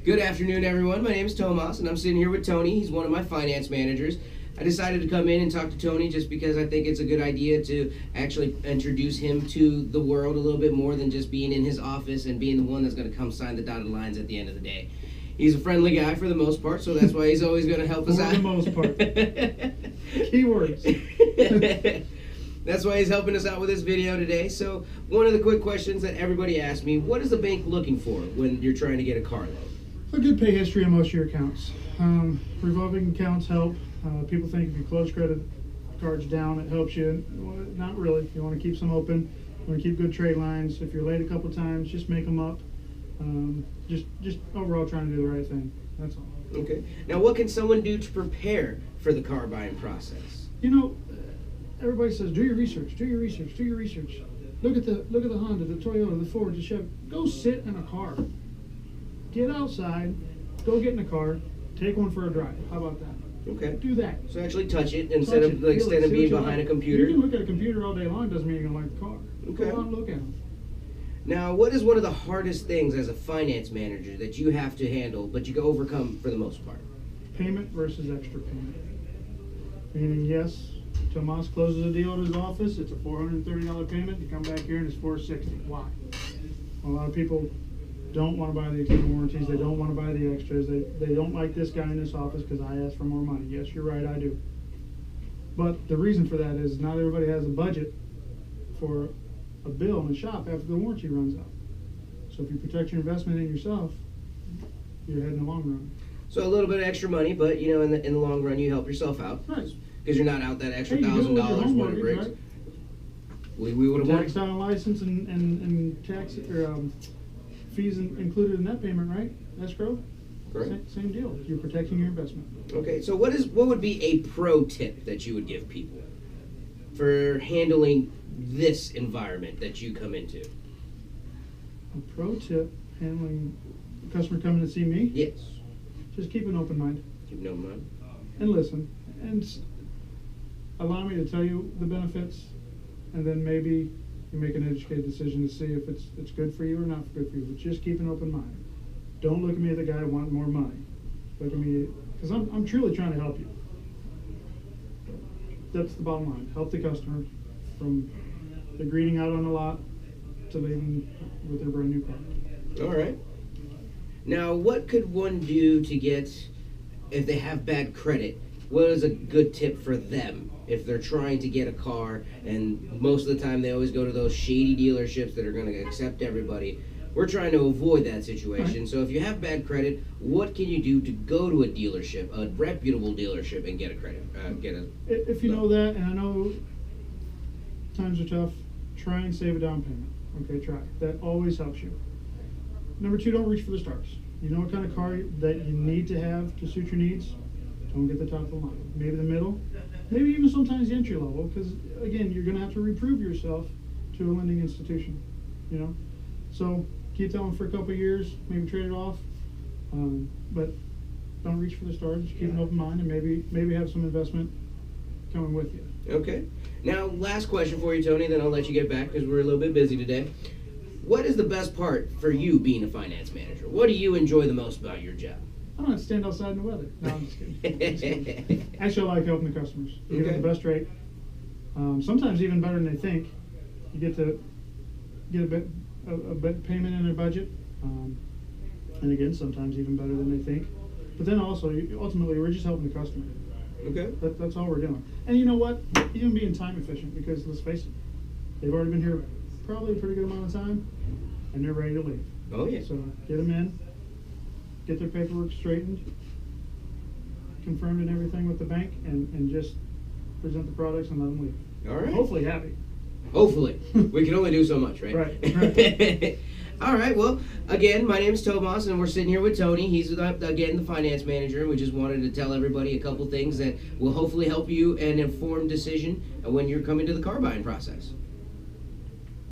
Good afternoon, everyone. My name is Tomas, and I'm sitting here with Tony. He's one of my finance managers. I decided to come in and talk to Tony just because I think it's a good idea to actually introduce him to the world a little bit more than just being in his office and being the one that's going to come sign the dotted lines at the end of the day. He's a friendly guy for the most part, so that's why he's always going to help us out. For the most part. Keywords. That's why he's helping us out with this video today. So one of the quick questions that everybody asks me, what is the bank looking for when you're trying to get a car loan? A good pay history on most of your accounts. Revolving accounts help. People think if you close credit cards down, it helps you. Well, not really. You want to keep some open. You want to keep good trade lines. If you're late a couple times, just make them up. Just overall trying to do the right thing. That's all. Okay. Now, what can someone do to prepare for the car buying process? You know, everybody says, do your research, do your research, do your research. Look at the Honda, the Toyota, the Ford, the Chevy. Go sit in a car. Get outside, go get in a car, take one for a drive. How about that? Okay. Do that. So actually touch it instead of being behind a computer. You can look at a computer all day long, doesn't mean you're going to like the car. Okay. Go out and look at them. Now, what is one of the hardest things as a finance manager that you have to handle, but you can overcome for the most part? Payment versus extra payment. Meaning, yes, Tomas closes a deal at his office, it's a $430 payment, you come back here and it's $460. Why? A lot of people don't want to buy the extended warranties, they don't want to buy the extras, they don't like this guy in this office because I asked for more money. Yes, you're right, I do. But the reason for that is not everybody has a budget for a bill in the shop after the warranty runs out. So if you protect your investment in yourself, you're ahead in the long run. So a little bit of extra money, but you know, in the long run, you help yourself out. Right. Because you're not out that extra Hey, $1,000 when it breaks. Right? We would have Tax on a license and tax or fees included in that payment, right? Escrow. Correct. Same deal. You're protecting your investment. Okay, so what would be a pro tip that you would give people for handling this environment that you come into? A pro tip handling a customer coming to see me. Yes. Just keep an open mind. Keep no mind. And listen. And allow me to tell you the benefits, and then maybe you make an educated decision to see if it's good for you or not good for you. But just keep an open mind. Don't look at me as the guy wanting more money. Look at me, because I'm truly trying to help you. That's the bottom line. Help the customer from the greeting out on the lot to leaving with their brand new car. All right. Now, what could one do to get, if they have bad credit, what is a good tip for them if they're trying to get a car, and most of the time they always go to those shady dealerships that are going to accept everybody? We're trying to avoid that situation. Right. So if you have bad credit, what can you do to go to a dealership, a reputable dealership, and get a credit? If you know that, and I know times are tough, try and save a down payment. Okay, try. That always helps you. Number two, don't reach for the stars. You know what kind of car that you need to have to suit your needs? Don't get the top of the line. Maybe the middle, maybe even sometimes the entry level, because again, you're going to have to reprove yourself to a lending institution, you know. So keep that one for a couple of years, maybe trade it off, but don't reach for the stars. Just keep an open mind, and maybe have some investment coming with you. Okay. Now, last question for you, Tony. Then I'll let you get back because we're a little bit busy today. What is the best part for you being a finance manager? What do you enjoy the most about your job? I don't have to stand outside in the weather. No, I'm just kidding. Actually, I like helping the customers. You get the best rate. Sometimes even better than they think. You get to get a bit payment in their budget. And again, sometimes even better than they think. But then also, ultimately, we're just helping the customer. Okay. That's all we're doing. And you know what? Even being time efficient, because let's face it, they've already been here probably a pretty good amount of time, and they're ready to leave. Oh, yeah. So get them in, get their paperwork straightened, confirmed and everything with the bank, and just present the products and let them leave. All right. Hopefully happy. Hopefully. We can only do so much, right? Right. All right. Well, again, my name is Tomas, and we're sitting here with Tony. He's, again, the finance manager, and we just wanted to tell everybody a couple things that will hopefully help you an informed decision when you're coming to the car buying process.